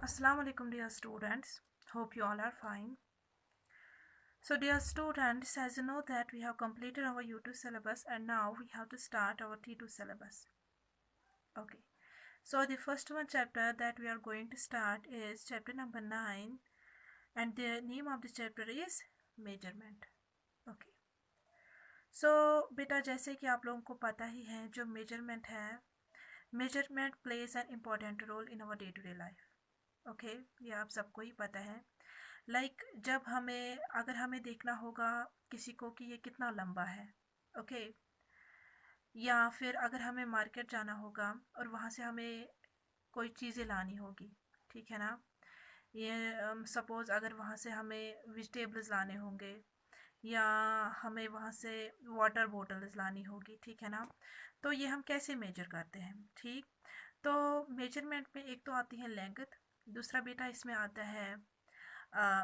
Assalamu alaikum dear students. Hope you all are fine. So dear students, as you know that we have completed our U2 syllabus and now we have to start our T2 syllabus. Okay. So the first one chapter that we are going to start is chapter number 9 and the name of the chapter is measurement. Okay. So बेटा जैसे कि आप लोगों को पता ही है जो measurement है measurement plays an important role in our day to day life. Okay ये आप सबको ही पता है जब अगर हमें देखना होगा किसी को कि ये कितना लंबा है ओके या फिर अगर हमें मार्केट जाना होगा और वहाँ से हमें कोई चीज़ें लानी होगी ठीक है ना ये सपोज़ अगर वहाँ से हमें वेजिटेबल्स लाने होंगे या हमें वहाँ से वाटर बॉटल्स लानी होगी ठीक है ना तो ये हम कैसे मेजर करते हैं ठीक तो मेजरमेंट में एक तो आती है लेंथ दूसरा बेटा इसमें आता है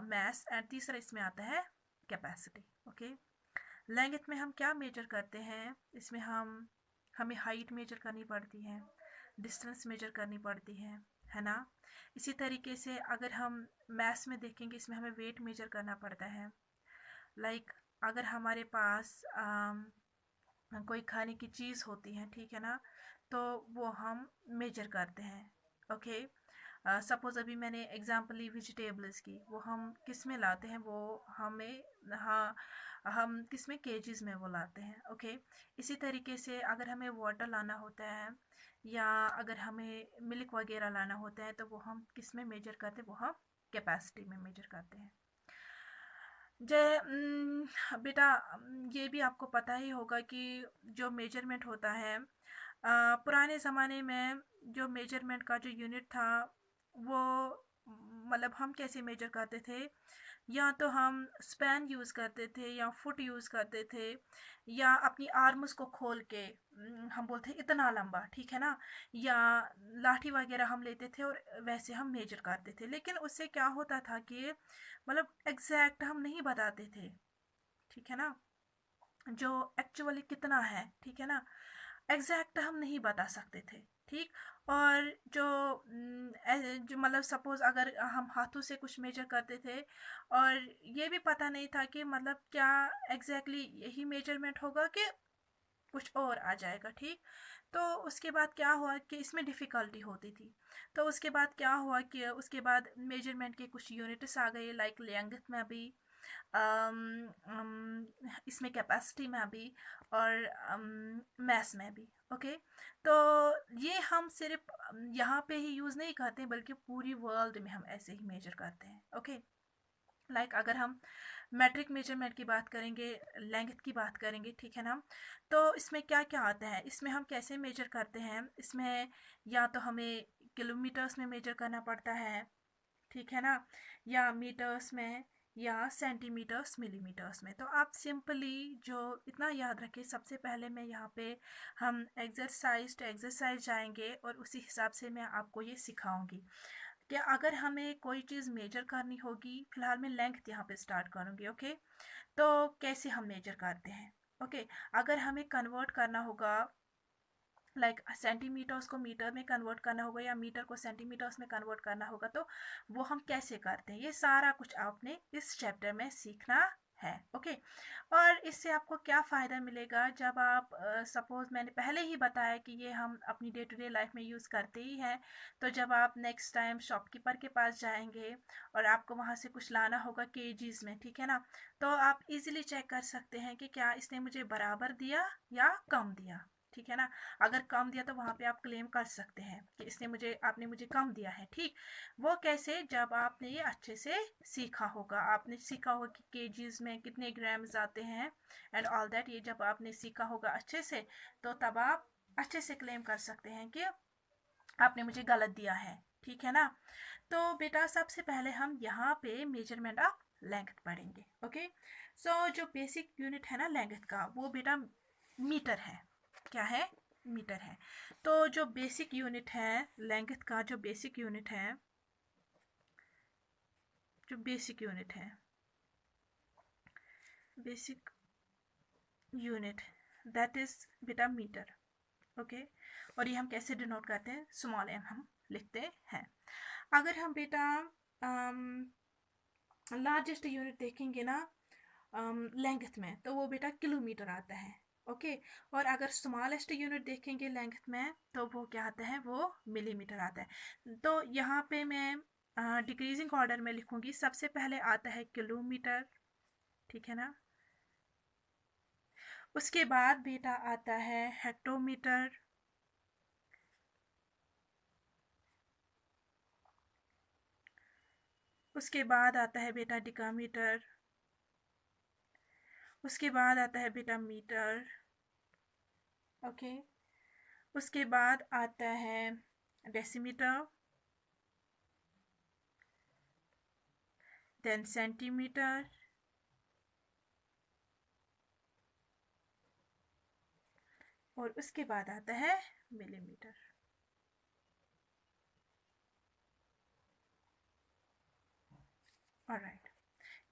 मैस एंड तीसरा इसमें आता है कैपेसिटी ओके लेंथ में हम क्या मेजर करते हैं इसमें हमें हाइट मेजर करनी पड़ती है डिस्टेंस मेजर करनी पड़ती है ना इसी तरीके से अगर हम मैथ्स में देखेंगे इसमें हमें वेट मेजर करना पड़ता है अगर हमारे पास कोई खाने की चीज़ होती है ठीक है ना तो वो हम मेजर करते हैं ओके सपोज़ अभी मैंने एग्जांपल ली वेजिटेबल्स की वो हम किस में लाते हैं वो हम किस में केजीज में वो लाते हैं ओके इसी तरीके से अगर हमें वाटर लाना होता है या अगर हमें मिल्क वगैरह लाना होता है तो वो हम किस में मेजर करते हैं वो हम कैपेसिटी में मेजर करते हैं बेटा ये भी आपको पता ही होगा कि जो मेजरमेंट होता है पुराने ज़माने में जो मेजरमेंट का जो यूनिट था वो हम कैसे मेजर करते थे या तो हम स्पैन यूज़ करते थे या फुट यूज़ करते थे या अपनी आर्म्स को खोल के हम बोलते इतना लंबा ठीक है ना या लाठी वगैरह हम लेते थे और वैसे हम मेजर करते थे लेकिन उससे क्या होता था कि एग्जैक्ट हम नहीं बताते थे ठीक है ना जो एक्चुअली कितना है ठीक है ना एग्जैक्ट हम नहीं बता सकते थे ठीक और जो सपोज अगर हम हाथों से कुछ मेजर करते थे और ये भी पता नहीं था कि क्या एग्जैक्टली यही मेजरमेंट होगा कि कुछ और आ जाएगा ठीक तो उसके बाद क्या हुआ कि इसमें डिफ़िकल्टी होती थी तो उसके बाद क्या हुआ कि उसके बाद मेजरमेंट के कुछ यूनिट्स आ गए लेंथ में भी इसमें कैपेसिटी में भी और मैथ्स में भी ओके तो ये हम सिर्फ यहाँ पे ही यूज़ नहीं करते बल्कि पूरी वर्ल्ड में हम ऐसे ही मेजर करते हैं ओके अगर हम मैट्रिक मेजरमेंट की बात करेंगे लेंथ की बात करेंगे ठीक है ना तो इसमें क्या क्या आता है इसमें हम कैसे मेजर करते हैं इसमें या तो हमें किलोमीटर्स में मेजर करना पड़ता है ठीक है ना या मीटर्स में या सेंटीमीटर्स मिलीमीटर्स में तो आप सिंपली जो इतना याद रखें सबसे पहले मैं यहाँ पे हम एक्सरसाइज टू एक्सरसाइज जाएंगे और उसी हिसाब से मैं आपको ये सिखाऊंगी कि अगर हमें कोई चीज़ मेजर करनी होगी फिलहाल मैं लेंथ यहाँ पे स्टार्ट करूँगी ओके तो कैसे हम मेजर करते हैं ओके अगर हमें कन्वर्ट करना होगा सेंटीमीटर्स को मीटर में कन्वर्ट करना होगा या मीटर को सेंटीमीटर्स में कन्वर्ट करना होगा तो वो हम कैसे करते हैं ये सारा कुछ आपने इस चैप्टर में सीखना है ओके और इससे आपको क्या फ़ायदा मिलेगा जब आप सपोज़ मैंने पहले ही बताया कि ये हम अपनी डे टू डे लाइफ में यूज़ करते ही हैं तो जब आप नेक्स्ट टाइम शॉपकीपर के पास जाएंगे और आपको वहाँ से कुछ लाना होगा केजीज़ में ठीक है ना तो आप इजीली चेक कर सकते हैं कि क्या इसने मुझे बराबर दिया या कम दिया ठीक है ना अगर कम दिया तो वहाँ पे आप क्लेम कर सकते हैं कि आपने मुझे कम दिया है ठीक वो कैसे जब आपने ये अच्छे से सीखा होगा आपने सीखा होगा कि केजीज में कितने ग्राम्स आते हैं एंड ऑल दैट ये जब आपने सीखा होगा अच्छे से तो तब आप अच्छे से क्लेम कर सकते हैं कि आपने मुझे गलत दिया है ठीक है ना तो बेटा सबसे पहले हम यहाँ पे मेजरमेंट ऑफ लेंथ पढ़ेंगे ओके सो जो बेसिक यूनिट है ना लेंथ का वो बेटा मीटर है क्या है मीटर है तो जो बेसिक यूनिट है लेंथ का जो बेसिक यूनिट है बेसिक यूनिट दैट इज बेटा मीटर ओके और ये हम कैसे डिनोट करते हैं स्मॉल एम हम लिखते हैं अगर हम बेटा लार्जेस्ट यूनिट देखेंगे ना लेंथ में, तो वो बेटा किलोमीटर आता है। ओके, और अगर स्मॉलेस्ट यूनिट देखेंगे लेंथ में, तो वो क्या आता है, वो मिलीमीटर आता है। तो यहाँ पे मैं डिक्रीजिंग ऑर्डर में लिखूंगी। सबसे पहले आता है किलोमीटर, ठीक है ना। उसके बाद बेटा आता है हेक्टोमीटर, उसके बाद आता है बेटा डिकामीटर, उसके बाद आता है बेटा मीटर। ओके, उसके बाद आता है डेसीमीटर, देन सेंटीमीटर, और उसके बाद आता है मिलीमीटर। ऑलराइट,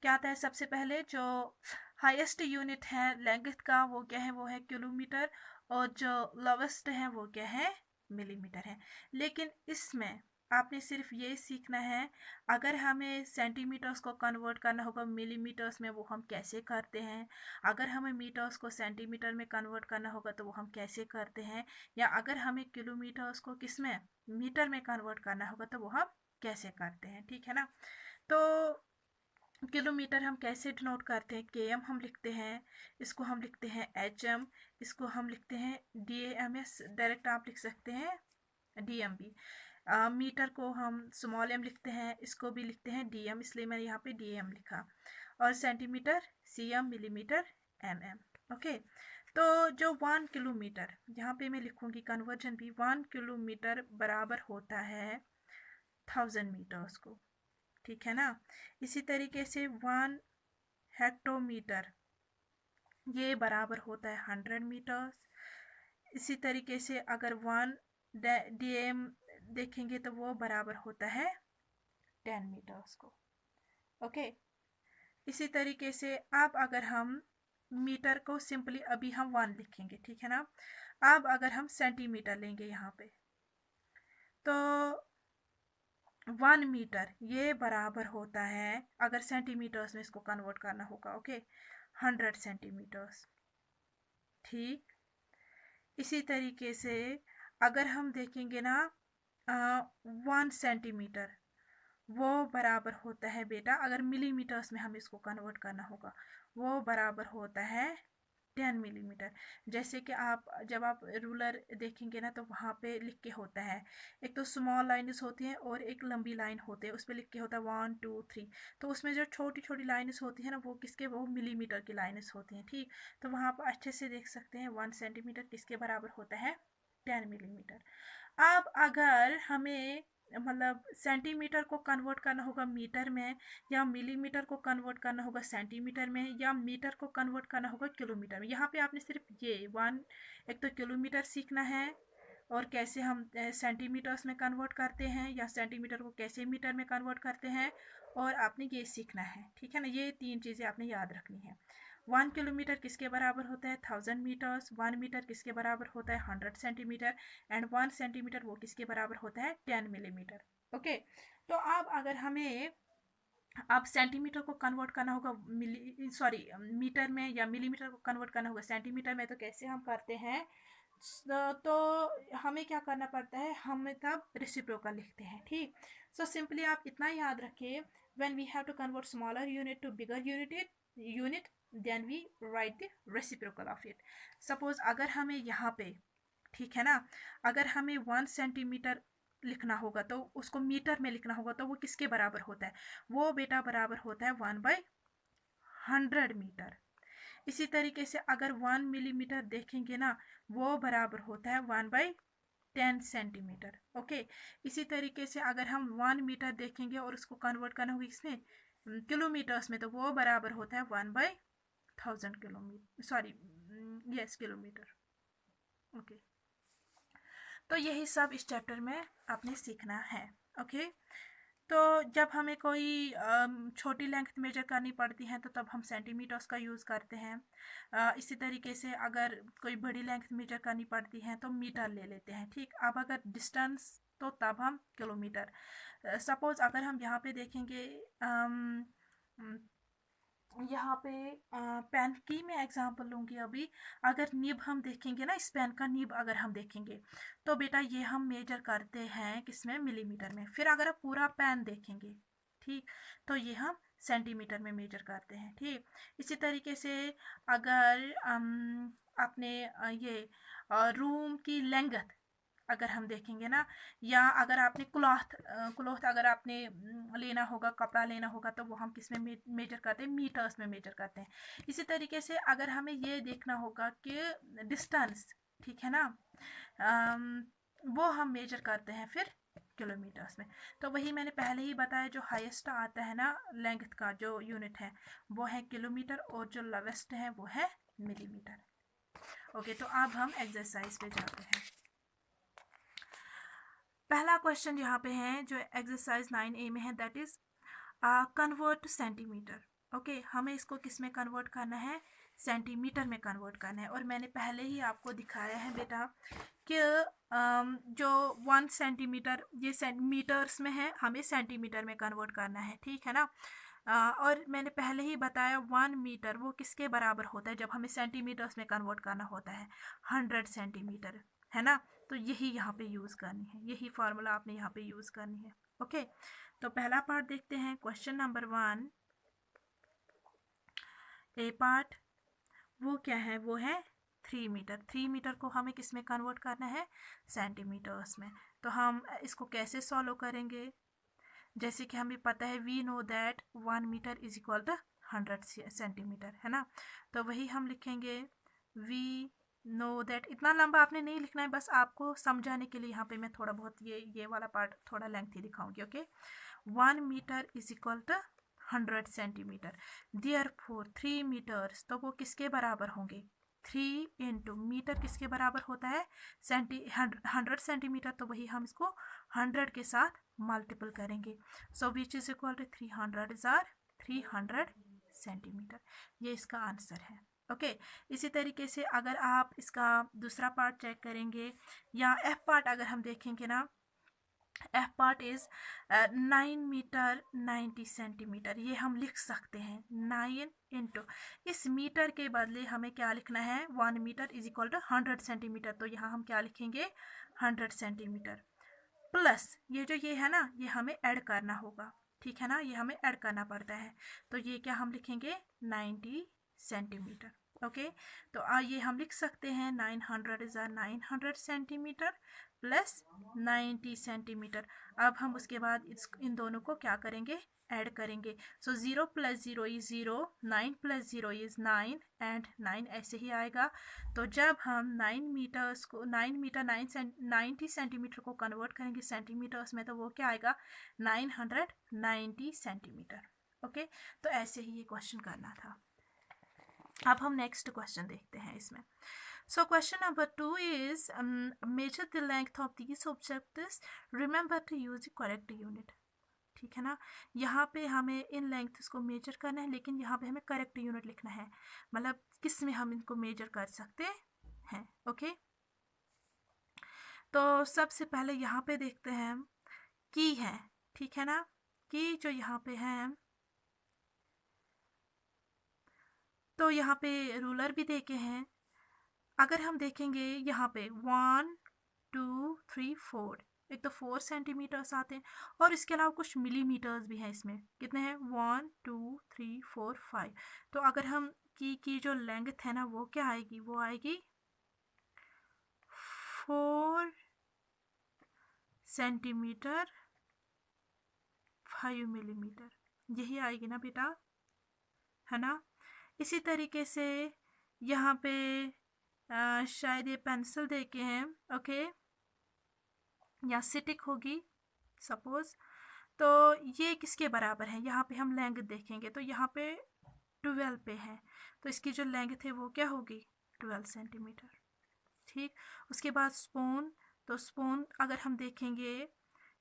क्या आता है सबसे पहले, जो हाईएस्ट यूनिट है लेंथ का वो क्या है, वो है किलोमीटर, और जो लोवेस्ट है वो क्या है, मिलीमीटर है। लेकिन इसमें आपने सिर्फ ये सीखना है, अगर हमें सेंटीमीटर्स को कन्वर्ट करना होगा मिलीमीटर्स में, वो हम कैसे करते हैं। अगर हमें मीटर्स को सेंटीमीटर में कन्वर्ट करना होगा तो वो हम कैसे करते हैं। या अगर हमें किलोमीटर्स को किस में, मीटर में कन्वर्ट करना होगा तो वो हम कैसे करते हैं, ठीक है ना। तो किलोमीटर हम कैसे डिनोट करते हैं, के एम हम लिखते हैं, इसको हम लिखते हैं एच एम, इसको हम लिखते हैं डी एम एस, डायरेक्ट आप लिख सकते हैं डी एम बी। मीटर को हम स्मॉल एम लिखते हैं, इसको भी लिखते हैं डी एम, इसलिए मैंने यहाँ पे डी एम लिखा। और centimetre c m, millimetre m m. Okay, तो जो 1 किलोमीटर, यहाँ पे मैं लिखूँगी कन्वर्जन भी, 1 किलोमीटर बराबर होता है 1000 मीटर्स को, ठीक है ना। इसी तरीके से 1 हेक्टोमीटर ये बराबर होता है 100 मीटर्स। इसी तरीके से अगर 1 DM देखेंगे तो वो बराबर होता है 10 मीटर्स को। ओके, इसी तरीके से अब अगर हम मीटर को सिंपली अभी हम 1 लिखेंगे, ठीक है ना। अब अगर हम सेंटीमीटर लेंगे यहाँ पे, तो 1 मीटर ये बराबर होता है, अगर सेंटीमीटर्स में इसको कन्वर्ट करना होगा, ओके, 100 सेंटीमीटर्स, ठीक। इसी तरीके से अगर हम देखेंगे ना 1 सेंटीमीटर, वो बराबर होता है बेटा, अगर मिलीमीटर्स में हम इसको कन्वर्ट करना होगा, वो बराबर होता है 10 मिलीमीटर। जैसे कि आप जब आप रूलर देखेंगे ना, तो वहाँ पे लिख के होता है, एक तो स्मॉल लाइन्स होती हैं और एक लंबी लाइन होती है, उस पर लिख के होता है 1 2 3। तो उसमें जो छोटी छोटी लाइन्स होती है ना, वो किसके, वो मिलीमीटर की लाइन्स होती हैं, ठीक। तो वहाँ पर अच्छे से देख सकते हैं 1 सेंटीमीटर किसके बराबर होता है, 10 मिलीमीटर। अब अगर हमें मतलब सेंटीमीटर को कन्वर्ट करना होगा मीटर में, या मिलीमीटर को कन्वर्ट करना होगा सेंटीमीटर में, या मीटर को कन्वर्ट करना होगा किलोमीटर में, यहाँ पे आपने सिर्फ ये एक तो किलोमीटर सीखना है, और कैसे हम सेंटीमीटर्स में कन्वर्ट करते हैं, या सेंटीमीटर को कैसे मीटर में कन्वर्ट करते हैं, और आपने ये सीखना है, ठीक है ना। ये 3 चीज़ें आपने याद रखनी है। 1 किलोमीटर किसके बराबर होता है, 1000 मीटर्स। 1 मीटर किसके बराबर होता है, 100 सेंटीमीटर। एंड 1 सेंटीमीटर वो किसके बराबर होता है, 10 मिलीमीटर। ओके, तो अब अगर हमें अब सेंटीमीटर को कन्वर्ट करना होगा मीटर में, या मिलीमीटर को कन्वर्ट करना होगा सेंटीमीटर में, तो कैसे हम करते हैं। तो हमें क्या करना पड़ता है, हम तब रेसिप्रोकल लिखते हैं, ठीक। सो सिंपली आप इतना याद रखिए, when we have to convert smaller unit to bigger unit then we write the reciprocal of it. Suppose अगर हमें यहाँ पे, ठीक है ना, अगर हमें 1 सेंटीमीटर लिखना होगा तो उसको मीटर में लिखना होगा, तो वो किसके बराबर होता है, वो बेटा बराबर होता है 1/100 मीटर। इसी तरीके से अगर 1 मिलीमीटर देखेंगे ना, वो बराबर होता है 1/10 सेंटीमीटर। ओके, इसी तरीके से अगर हम 1 मीटर देखेंगे और उसको कन्वर्ट करना होगा इसमें किलोमीटर्स में, तो वो बराबर होता है 1/1000 kilometre, sorry, yes, kilometre. Okay, तो यही सब इस चैप्टर में आपने सीखना है। ओके, तो जब हमें कोई छोटी लेंथ मेजर करनी पड़ती है तो तब हम सेंटीमीटर्स का यूज़ करते हैं। इसी तरीके से अगर कोई बड़ी लेंथ मेजर करनी पड़ती है तो मीटर ले लेते हैं, ठीक। अब अगर डिस्टेंस, तो तब हम किलोमीटर। सपोज अगर हम यहाँ पे देखेंगे, यहाँ पे पेन की मैं एग्जांपल लूँगी अभी। अगर निब हम देखेंगे ना, इस पेन का निब अगर हम देखेंगे तो बेटा ये हम मेजर करते हैं किसमें, मिलीमीटर में। फिर अगर आप पूरा पेन देखेंगे, ठीक, तो ये हम सेंटीमीटर में मेजर करते हैं, ठीक। इसी तरीके से अगर अपने ये रूम की लेंथ अगर हम देखेंगे ना, या अगर आपने क्लॉथ अगर आपने लेना होगा, कपड़ा लेना होगा, तो वो हम किस में मेजर करते हैं, मीटर्स में मेजर करते हैं। इसी तरीके से अगर हमें ये देखना होगा कि डिस्टेंस, ठीक है ना, वो हम मेजर करते हैं फिर किलोमीटर्स में। तो वही मैंने पहले ही बताया, जो हाईएस्ट आता है ना लेंथ का जो यूनिट है वो है किलोमीटर, और जो लोवेस्ट है वो है मिलीमीटर। ओके, तो अब हम एक्सरसाइज पे जाते हैं। पहला क्वेश्चन यहाँ पे है जो एक्सरसाइज 9A में है, that is convert two centimetre. Okay, हमें इसको किस में कन्वर्ट करना है, सेंटीमीटर में कन्वर्ट करना है। और मैंने पहले ही आपको दिखाया है बेटा कि जो 1 सेंटीमीटर ये मीटर्स में है, हमें सेंटीमीटर में कन्वर्ट करना है, ठीक है ना। और मैंने पहले ही बताया 1 मीटर वो किसके बराबर होता है, जब हमें सेंटीमीटर्स में कन्वर्ट करना होता है 100 सेंटीमीटर, है ना। तो यही यहाँ पे यूज़ करनी है, यही फार्मूला आपने यहाँ पे यूज़ करनी है। ओके, तो पहला पार्ट देखते हैं, क्वेश्चन नंबर 1 ए पार्ट। वो क्या है, वो है 3 मीटर। 3 मीटर को हमें किस में कन्वर्ट करना है, सेंटीमीटर्स में। तो हम इसको कैसे सॉल्व करेंगे, जैसे कि हमें पता है we know that 1 metre is equal to 100 centimetre, है ना। तो वही हम लिखेंगे वी नो दैट। इतना लंबा आपने नहीं लिखना है, बस आपको समझाने के लिए यहाँ पे मैं थोड़ा बहुत ये वाला पार्ट थोड़ा लेंथी दिखाऊंगी। Okay, 1 metre is equal to 100 centimetre, therefore 3 metres, तो वो किसके बराबर होंगे, 3 इंटू मीटर किसके बराबर होता है, 100 सेंटीमीटर। तो वही हम इसको 100 के साथ मल्टीपल करेंगे। So which is equal to 300 is r 300 centimetre. ये इसका आंसर है। ओके, इसी तरीके से अगर आप इसका दूसरा पार्ट चेक करेंगे, या एफ पार्ट अगर हम देखेंगे ना, F part is 9 metre 90 centimetre. ये हम लिख सकते हैं 9 इंटू, इस मीटर के बदले हमें क्या लिखना है, 1 metre is equal to 100 centimetre. तो यहाँ हम क्या लिखेंगे, 100 सेंटीमीटर प्लस ये जो ये है ना, ये हमें ऐड करना होगा, ठीक है ना, ये हमें ऐड करना पड़ता है। तो ये क्या हम लिखेंगे, 90 सेंटीमीटर। ओके, तो ये हम लिख सकते हैं 900 इज 900 सेंटीमीटर प्लस 90 सेंटीमीटर। अब हम उसके बाद इन दोनों को क्या करेंगे, ऐड करेंगे। सो 0 plus 0 is 0, 9 plus 0 is 9 and 9 ऐसे ही आएगा। तो जब हम 9 मीटर्स को 9 मीटर 90 सेंटीमीटर को कन्वर्ट करेंगे सेंटीमीटर्स में, तो वो क्या आएगा, 990 सेंटीमीटर। ओके, तो ऐसे ही ये क्वेश्चन करना था। अब हम नेक्स्ट क्वेश्चन देखते हैं इसमें। So question number 2 is measure the length of these objects, remember to use the correct unit. ठीक है ना, यहाँ पे हमें इन लेंथ्स को मेजर करना है, लेकिन यहाँ पे हमें करेक्ट यूनिट लिखना है, मतलब किस में हम इनको मेजर कर सकते हैं। ओके, तो सबसे पहले यहाँ पे देखते हैं हम की है, ठीक है ना, की जो यहाँ पे है, तो यहाँ पे रूलर भी देखे हैं। अगर हम देखेंगे यहाँ पे 1 2 3 4, एक तो 4 सेंटीमीटर्स आते हैं, और इसके अलावा कुछ मिलीमीटर्स भी हैं इसमें। कितने हैं, 1 2 3 4 5। तो अगर हम की जो लेंथ है ना, वो क्या आएगी, वो आएगी 4 सेंटीमीटर 5 मिलीमीटर, यही आएगी ना बेटा, है ना। इसी तरीके से यहाँ पे शायद ये पेंसिल देके हैं, ओके, या सिटिक होगी सपोज। तो ये किसके बराबर है, यहाँ पे हम लेंथ देखेंगे तो यहाँ पे 12 पे है, तो इसकी जो लेंथ है वो क्या होगी, 12 सेंटीमीटर। ठीक, उसके बाद स्पून, तो स्पून अगर हम देखेंगे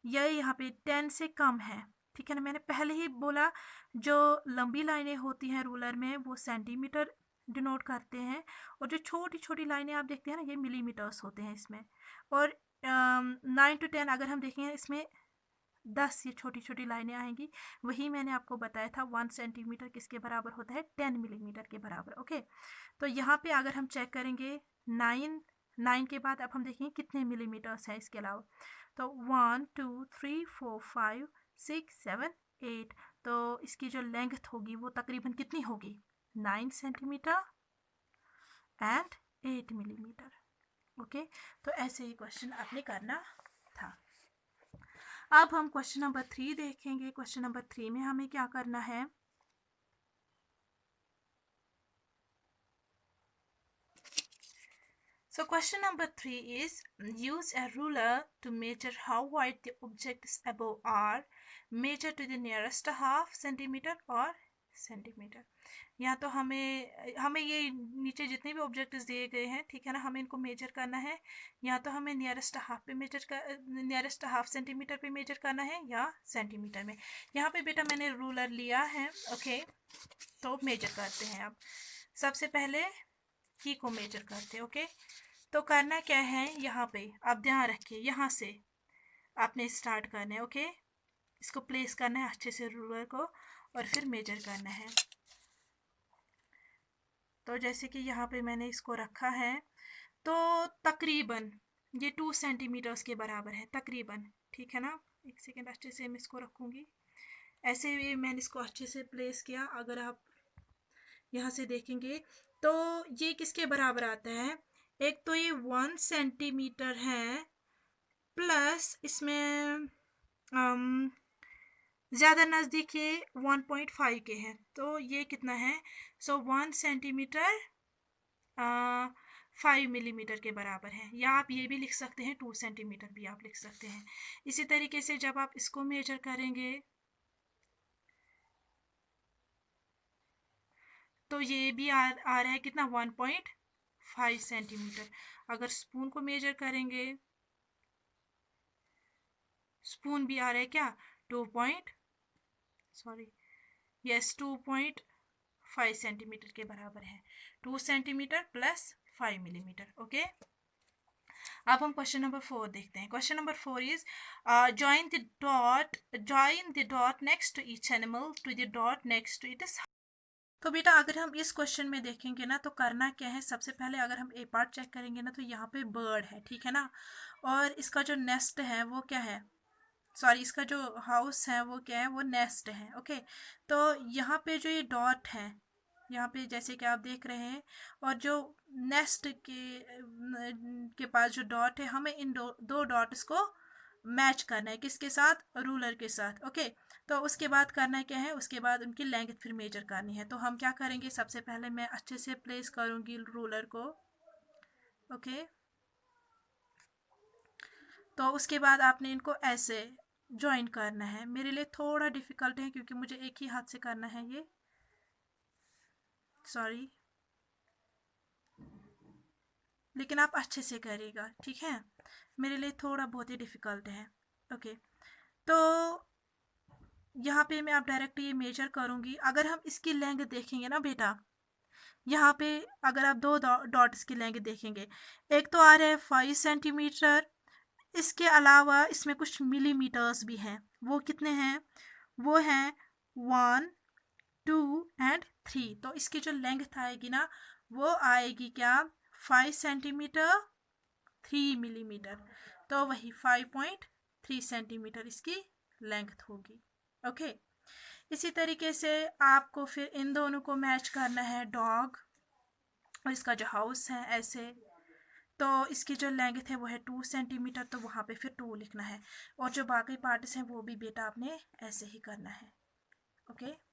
यह यहाँ पे 10 से कम है, ठीक है ना। मैंने पहले ही बोला जो लंबी लाइनें होती हैं रूलर में वो सेंटीमीटर डिनोट करते हैं, और जो छोटी छोटी लाइनें आप देखते हैं ना, ये मिलीमीटर्स होते हैं इसमें। और 9 to 10 अगर हम देखें इसमें 10 ये छोटी छोटी लाइनें आएंगी। वही मैंने आपको बताया था 1 सेंटीमीटर किसके बराबर होता है, 10 मिलीमीटर के बराबर। ओके, तो यहाँ पे अगर हम चेक करेंगे 9 के बाद अब हम देखेंगे कितने मिलीमीटर्स हैं इसके अलावा। तो 1 2 3 4 5 6 7 8, तो इसकी जो लेंथ होगी वो तकरीबन कितनी होगी, 9 सेंटीमीटर एंड 8 मिलीमीटर। ओके, तो ऐसे ही क्वेश्चन आपने करना था। अब हम क्वेश्चन नंबर 3 देखेंगे। क्वेश्चन नंबर 3 में हमें क्या करना है, so question number 3 is use a ruler to measure how wide the objects above are, measure to the nearest half centimeter or centimetre. या तो हमें ये नीचे जितने भी ऑब्जेक्ट्स दिए गए हैं, ठीक है ना, हमें इनको मेजर करना है। या तो हमें नियरेस्ट हाफ सेंटीमीटर पे मेजर करना है या सेंटीमीटर में। यहाँ पे बेटा मैंने रूलर लिया है। ओके, तो मेजर करते हैं। अब सबसे पहले की को मेजर करते हैं। ओके, तो करना क्या है, यहाँ पे आप ध्यान रखिए, यहाँ से आपने स्टार्ट करना है। ओके, इसको प्लेस करना है अच्छे से रूलर को और फिर मेजर करना है। तो जैसे कि यहाँ पे मैंने इसको रखा है, तो तकरीबन ये 2 सेंटीमीटर्स के बराबर है तकरीबन, ठीक है ना। एक सेकेंड, अच्छे से मैं इसको रखूँगी। ऐसे भी मैंने इसको अच्छे से प्लेस किया। अगर आप यहाँ से देखेंगे तो ये किसके बराबर आता है, एक तो ये 1 सेंटीमीटर है प्लस इसमें ज़्यादा नज़दीक ये 1.5 के हैं, तो ये कितना है, सो 1 सेंटीमीटर 5 मिलीमीटर के बराबर है। या आप ये भी लिख सकते हैं 2 सेंटीमीटर भी आप लिख सकते हैं। इसी तरीके से जब आप इसको मेजर करेंगे तो ये भी आ रहा है कितना, 1.5 सेंटीमीटर। अगर स्पून को मेजर करेंगे, स्पून भी आ रहा है क्या, 2.5 सेंटीमीटर के बराबर है। 2 सेंटीमीटर प्लस 5 मिलीमीटर। ओके, अब हम क्वेश्चन नंबर 4 देखते हैं। Question number 4 is join the dot next to each animal to the dot next to it is. तो बेटा अगर हम इस क्वेश्चन में देखेंगे ना, तो करना क्या है, सबसे पहले अगर हम ए पार्ट चेक करेंगे ना, तो यहाँ पे बर्ड है, ठीक है ना, और इसका जो नेस्ट है वो क्या है, सॉरी इसका जो हाउस है वो क्या है, वो नेस्ट है। ओके, तो यहाँ पे जो ये डॉट है, यहाँ पे जैसे कि आप देख रहे हैं, और जो नेस्ट के पास जो डॉट है, हमें इन दो डॉट्स को मैच करना है, किसके साथ, रूलर के साथ। ओके, तो उसके बाद करना क्या है, उसके बाद उनकी लेंथ फिर मेजर करनी है। तो हम क्या करेंगे, सबसे पहले मैं अच्छे से प्लेस करूँगी रूलर को। ओके, तो उसके बाद आपने इनको ऐसे ज्वाइन करना है। मेरे लिए थोड़ा डिफ़िकल्ट है क्योंकि मुझे एक ही हाथ से करना है ये, सॉरी, लेकिन आप अच्छे से करिएगा, ठीक है। मेरे लिए थोड़ा बहुत ही डिफ़िकल्ट है। ओके, तो यहाँ पे मैं आप डायरेक्ट ये मेजर करूँगी। अगर हम इसकी लेंथ देखेंगे ना बेटा, यहाँ पे अगर आप दो डॉट्स की लेंथ देखेंगे, एक तो आ रहा है 5 सेंटीमीटर, इसके अलावा इसमें कुछ मिलीमीटर्स भी हैं। वो कितने हैं, वो हैं 1 2 एंड 3। तो इसकी जो लेंथ आएगी ना, वो आएगी क्या, 5 सेंटीमीटर 3 मिलीमीटर। तो वही 5.3 सेंटीमीटर इसकी लेंथ होगी। ओके, इसी तरीके से आपको फिर इन दोनों को मैच करना है, डॉग और इसका जो हाउस है ऐसे। तो इसकी जो लेंथ है वो है 2 सेंटीमीटर, तो वहाँ पे फिर 2 लिखना है। और जो बाकी पार्ट्स हैं वो भी बेटा आपने ऐसे ही करना है। ओके।